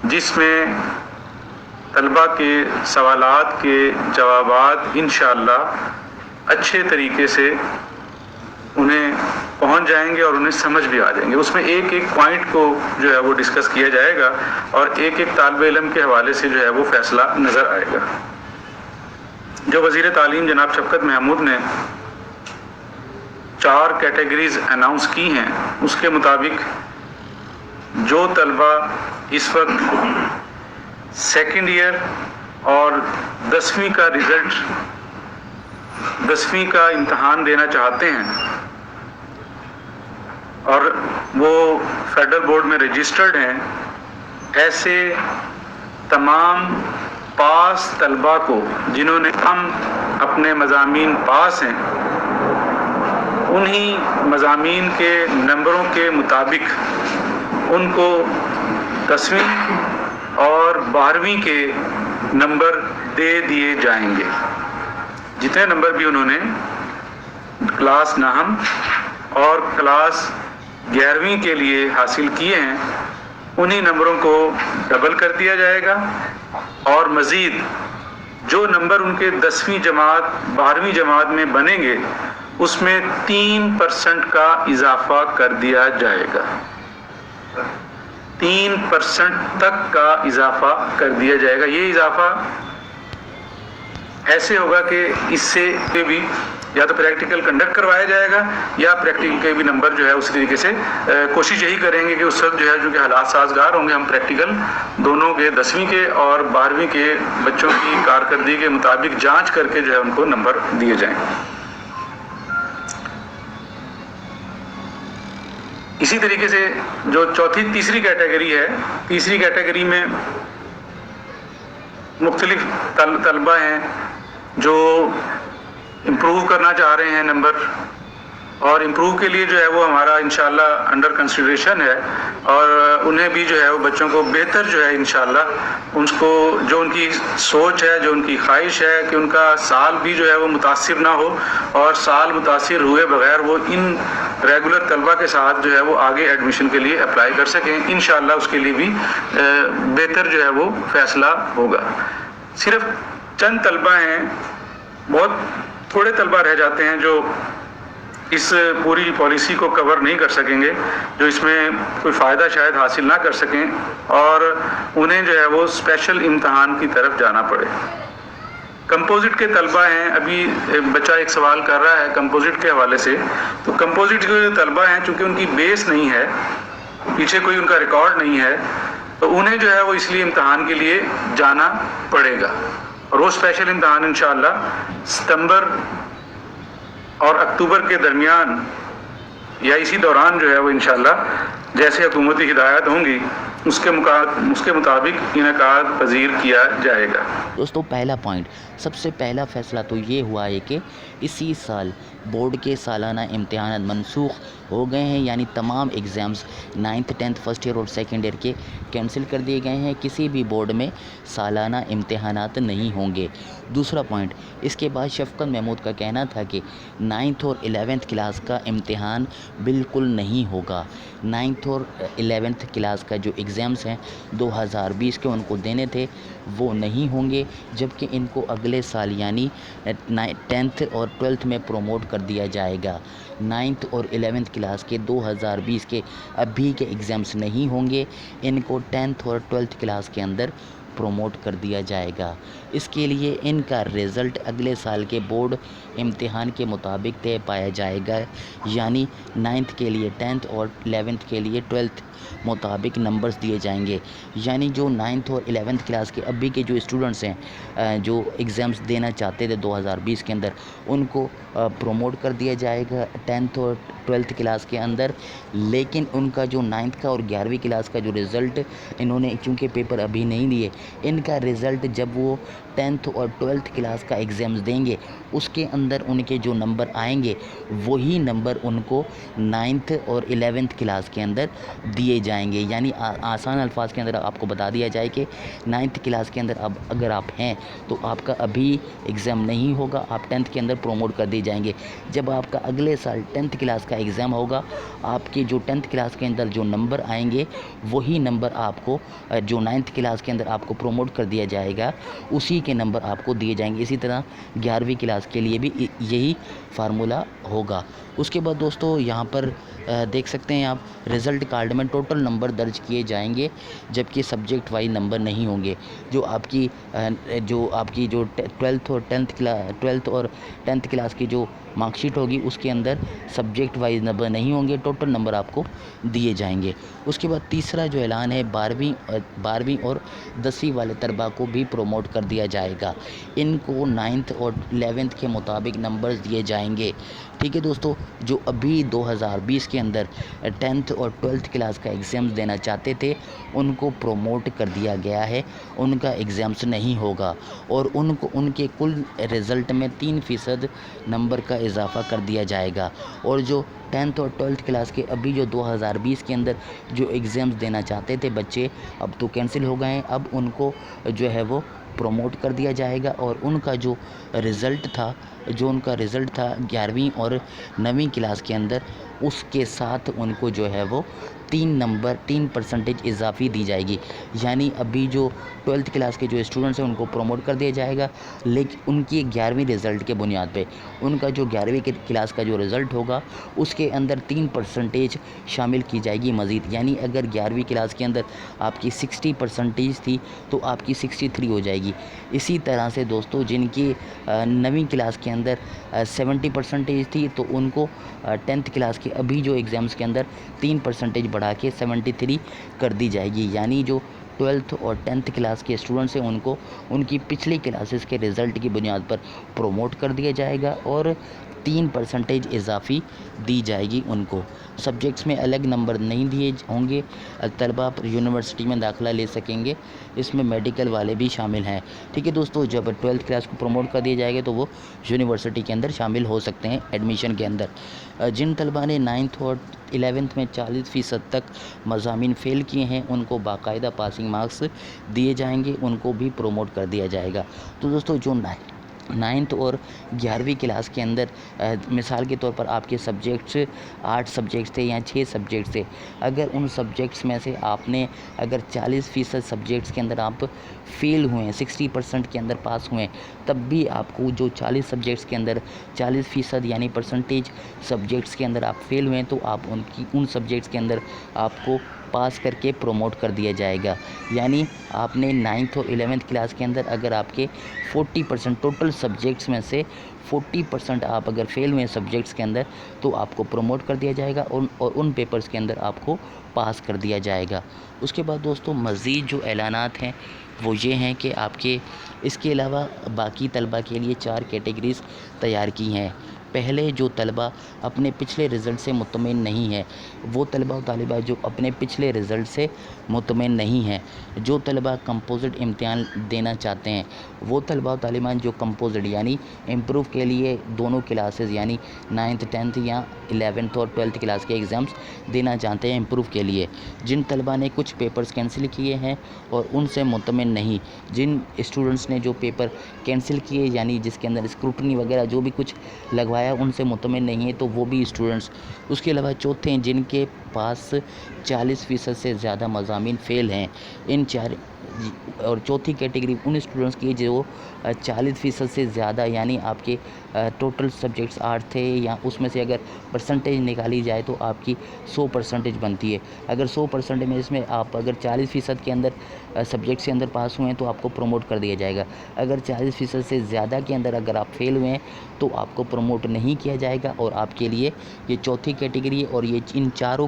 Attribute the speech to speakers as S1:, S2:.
S1: جس میں طلبہ کے سوالات کے جوابات انشاءاللہ اچھے طریقے سے انہیں پہنچ جائیں گے اور انہیں سمجھ بھی آ جائیں گے. اس میں ایک ایک پوائنٹ کو جو ہے وہ ڈسکس کیا جائے گا اور ایک ایک طالب علم کے حوالے سے جو ہے وہ فیصلہ نظر آئے گا. جو وزیر تعلیم جناب شفقت محمود نے 4 کیٹیگریز اناؤنس کی ہیں، اس کے مطابق جو طلبہ اس وقت سیکنڈ ایئر اور 10ویں کا رزلٹ 10ویں کا امتحان دینا چاہتے ہیں اور وہ فیڈرل بورڈ میں رجسٹرڈ ہیں، ایسے تمام پاس طلبہ کو جنہوں نے ہم اپنے مضامین پاس ہیں، انہی مضامین کے نمبروں کے مطابق ان کو 10ویں اور 12ویں کے نمبر دے دیے جائیں گے. جتنے نمبر بھی انہوں نے کلاس 9 اور کلاس 11ویں کے لیے حاصل کیے ہیں، انہی نمبروں کو ڈبل کر دیا جائے گا اور مزید جو نمبر ان کے 10ویں جماعت 12ویں جماعت میں بنیں گے اس میں 3% کا اضافہ کر دیا جائے گا. 3% تک کا اضافہ کر دیا جائے گا. یہ اضافہ ایسے ہوگا کہ اس سے بھی یا تو پریکٹیکل کنڈکٹ کروایا جائے گا یا پریکٹیکل کے بھی نمبر جو ہے اسی طریقے سے کوشش یہی کریں گے کہ اس وقت جو ہے جو کہ حالات سازگار ہوں گے ہم پریکٹیکل دونوں کے 10ویں کے اور 12ویں کے بچوں کی کارکردگی کے مطابق جانچ کر کے جو ہے ان کو نمبر دیے جائیں. اسی طریقے سے جو تیسری کیٹیگری ہے، تیسری کیٹیگری میں مختلف طلبہ ہیں جو امپروو کرنا چاہ رہے ہیں نمبر، اور امپروو کے لیے جو ہے وہ ہمارا انشاءاللہ انڈر کنسیڈریشن ہے اور انہیں بھی جو ہے وہ بچوں کو بہتر جو ہے انشاءاللہ ان کو جو ان کی سوچ ہے، جو ان کی خواہش ہے کہ ان کا سال بھی جو ہے وہ متاثر نہ ہو اور سال متاثر ہوئے بغیر وہ ان ریگولر طلبہ کے ساتھ جو ہے وہ آگے ایڈمیشن کے لیے اپلائی کر سکیں. انشاءاللہ اس کے لیے بھی بہتر جو ہے وہ فیصلہ ہوگا. صرف چند طلبہ ہیں، بہت تھوڑے طلبہ رہ جاتے ہیں جو اس پوری پالیسی کو کور نہیں کر سکیں گے، جو اس میں کوئی فائدہ شاید حاصل نہ کر سکیں اور انہیں جو ہے وہ اسپیشل امتحان کی طرف جانا پڑے. کمپوزٹ کے طلبہ ہیں، ابھی بچہ ایک سوال کر رہا ہے کمپوزٹ کے حوالے سے، تو کمپوزٹ کے جو طلبہ ہیں چونکہ ان کی بیس نہیں ہے، پیچھے کوئی ان کا ریکارڈ نہیں ہے، تو انہیں جو ہے وہ اس لیے امتحان کے لیے جانا پڑے گا اور وہ اسپیشل امتحان انشاءاللہ ستمبر اور اکتوبر کے درمیان یا اسی دوران جو ہے وہ انشاءاللہ جیسے حکومتی ہدایات ہوں گی اس کے مطابق انعقاد پذیر کیا جائے گا.
S2: دوستو پہلا پوائنٹ، سب سے پہلا فیصلہ تو یہ ہوا ہے کہ اسی سال بورڈ کے سالانہ امتحانات منسوخ ہو گئے ہیں، یعنی تمام exams 9th 10th first year اور سیکنڈ ایئر کے کینسل کر دیے گئے ہیں. کسی بھی بورڈ میں سالانہ امتحانات نہیں ہوں گے. دوسرا پوائنٹ، اس کے بعد شفقت محمود کا کہنا تھا کہ 9th اور 11th کلاس کا امتحان بالکل نہیں ہوگا. 9th اور 11th کلاس کا جو ایگزامز ہیں 2020 کے ان کو دینے تھے وہ نہیں ہوں گے، جبکہ ان کو اگلے سال یعنی 10th اور 12th میں پروموٹ کر دیا جائے گا. 9th اور 11th کلاس کے 2020 کے ابھی کے ایگزامز نہیں ہوں گے، ان کو 10th اور 12th کلاس کے اندر پروموٹ کر دیا جائے گا. اس کے لیے ان کا رزلٹ اگلے سال کے بورڈ امتحان کے مطابق طے پایا جائے گا، یعنی 9th کے لیے 10th اور 11th کے لیے 12th مطابق نمبرز دیے جائیں گے. یعنی جو 9th اور 11th کلاس کے ابھی کے جو اسٹوڈنٹس ہیں جو ایگزامز دینا چاہتے تھے 2020 کے اندر، ان کو پروموٹ کر دیا جائے گا 10th اور 12th کلاس کے اندر. لیکن ان کا جو 9th کا اور 11ویں کلاس کا جو رزلٹ انہوں نے چونکہ پیپر ابھی نہیں دیے ان کا رزلٹ جب وہ 10th اور 12th کلاس کا ایگزامز دیں گے اس کے اندر ان کے جو نمبر آئیں گے وہی نمبر ان کو 9th اور 11th کلاس کے اندر دیے جائیں گے. یعنی آسان الفاظ کے اندر آپ کو بتا دیا جائے کہ 9th کلاس کے اندر اب اگر آپ ہیں تو آپ کا ابھی ایگزام نہیں ہوگا, آپ 10th کے اندر پروموٹ کر دیے جائیں گے. جب آپ کا اگلے سال 10th کلاس کا ایگزام ہوگا, آپ کے جو 10th کلاس کے اندر جو نمبر آئیں گے وہی نمبر آپ کو جو 9th کلاس کے اندر آپ کو پروموٹ کر دیا جائے گا اسی کے نمبر آپ کو دیے جائیں گے. اسی طرح 11ویں کلاس کے لیے بھی یہی فارمولہ ہوگا. اس کے بعد دوستو یہاں پر دیکھ سکتے ہیں آپ رزلٹ کارڈ میں ٹوٹل نمبر درج کیے جائیں گے جبکہ سبجیکٹ وائز نمبر نہیں ہوں گے. جو آپ کی 12th اور 10th کلاس کی جو مارک شیٹ ہوگی اس کے اندر سبجیکٹ وائز نمبر نہیں ہوں گے, ٹوٹل نمبر آپ کو دیے جائیں گے. اس کے بعد تیسرا جو اعلان ہے 12ویں اور 10ویں والے طلباء کو بھی پروموٹ کر دیا جائے گا. ان کو 9th اور 11th کے مطابق نمبرز دیے جائیں گے. ٹھیک ہے دوستو, جو ابھی 2020 کے اندر 10th اور 12th کلاس کا ایگزامز دینا چاہتے تھے ان کو پروموٹ کر دیا گیا ہے, ان کا ایگزامس نہیں ہوگا اور ان کے کل رزلٹ میں 3% نمبر کا اضافہ کر دیا جائے گا. اور جو 10th اور 12th کلاس کے ابھی جو 2020 کے اندر جو ایگزامز دینا چاہتے تھے بچے اب تو کینسل ہو گئے ہیں, اب ان کو جو ہے وہ پروموٹ کر دیا جائے گا. اور ان کا جو رزلٹ تھا 11ویں اور 9ویں کلاس کے اندر اس کے ساتھ ان کو جو ہے وہ 3% اضافی دی جائے گی. یعنی ابھی جو 12th کلاس کے جو اسٹوڈنٹس ہیں ان کو پروموٹ کر دیا جائے گا, لیکن ان کی 11ویں رزلٹ کے بنیاد پہ ان کا جو 11ویں کلاس کا جو رزلٹ ہوگا اس کے اندر 3% شامل کی جائے گی مزید. یعنی اگر 11ویں کلاس کے اندر آپ کی 60% تھی تو آپ کی 63 ہو جائے گی. اسی طرح سے دوستو جن کی 9ویں کلاس کے اندر 70% تھی تو ان کو 10th کلاس کے ابھی جو ایگزامز کے اندر 3% بڑھا کے 73 کر دی جائے گی. یعنی جو 12th اور 10th کلاس کے اسٹوڈنٹس ہیں ان کو ان کی پچھلی کلاسز کے رزلٹ کی بنیاد پر پروموٹ کر دیا جائے گا اور 3% اضافی دی جائے گی. ان کو سبجیکٹس میں الگ نمبر نہیں دیے ہوں گے. طلباء یونیورسٹی میں داخلہ لے سکیں گے, اس میں میڈیکل والے بھی شامل ہیں. ٹھیک ہے دوستو, جب 12th کلاس کو پروموٹ کر دیا جائے گا تو وہ یونیورسٹی کے اندر شامل ہو سکتے ہیں ایڈمیشن کے اندر. جن طلباء نے 9th اور 11th میں 40% تک مضامین فیل کیے ہیں ان کو باقاعدہ پاسنگ مارکس دیے جائیں گے, ان کو بھی پروموٹ کر دیا جائے گا. تو دوستو جو 9th اور 11ویں کلاس کے اندر مثال کے طور پر آپ کے سبجیکٹس 8 سبجیکٹس تھے یا 6 سبجیکٹس تھے, اگر ان سبجیکٹس میں سے آپ نے اگر 40% سبجیکٹس کے اندر آپ فیل ہوئے ہیں, 60% کے اندر پاس ہوئے ہیں, تب بھی آپ کو جو 40 سبجیکٹس کے اندر 40% یعنی پرسنٹیج سبجیکٹس کے اندر آپ فیل ہوئے ہیں تو آپ ان سبجیکٹس کے اندر آپ کو پاس کر کے پروموٹ کر دیا جائے گا. یعنی آپ نے 9th اور 11th کلاس کے اندر اگر آپ کے 40% ٹوٹل سبجیکٹس میں سے 40% آپ اگر فیل ہوئے ہیں سبجیکٹس کے اندر تو آپ کو پروموٹ کر دیا جائے گا اور ان پیپرز کے اندر آپ کو پاس کر دیا جائے گا. اس کے بعد دوستو مزید جو اعلانات ہیں وہ یہ ہیں کہ آپ کے اس کے علاوہ باقی طلباء کے لیے 4 کیٹیگریز تیار کی ہیں. پہلے جو طلباء اپنے پچھلے رزلٹ سے مطمئن نہیں ہیں, وہ طلباء و طالبات جو اپنے پچھلے رزلٹ سے مطمئن نہیں ہیں, جو طلباء کمپوزٹ امتحان دینا چاہتے ہیں, وہ طلباء و طالبان جو کمپوزٹ یعنی امپروو کے لیے دونوں کلاسز یعنی 9th 10th یا 11th اور 12th کلاس کے ایگزامز دینا چاہتے ہیں امپروو کے لیے. جن طلباء نے کچھ پیپرز کینسل کیے ہیں اور ان سے مطمئن نہیں, جن اسٹوڈنٹس نے جو پیپر کینسل کیے یعنی جس کے اندر اسکروٹنی وغیرہ جو بھی کچھ لگوایا ان سے مطمئن نہیں ہے تو وہ بھی اسٹوڈنٹس. اس کے علاوہ چوتھے ہیں جن کے پاس 40% سے زیادہ مضامین فیل ہیں. ان 4 اور چوتھی کیٹیگری ان اسٹوڈنٹس کی جو 40% سے زیادہ یعنی آپ کے ٹوٹل سبجیکٹس 8 تھے یا اس میں سے اگر پرسنٹیج نکالی جائے تو آپ کی 100% بنتی ہے. اگر 100% میں اس میں آپ اگر 40% کے اندر سبجیکٹس کے اندر پاس ہوئے ہیں تو آپ کو پروموٹ کر دیا جائے گا. اگر 40% سے زیادہ کے اندر اگر آپ فیل ہوئے ہیں تو آپ کو پروموٹ نہیں کیا جائے گا اور آپ کے لیے یہ چوتھی کیٹیگری ہے. اور یہ ان چاروں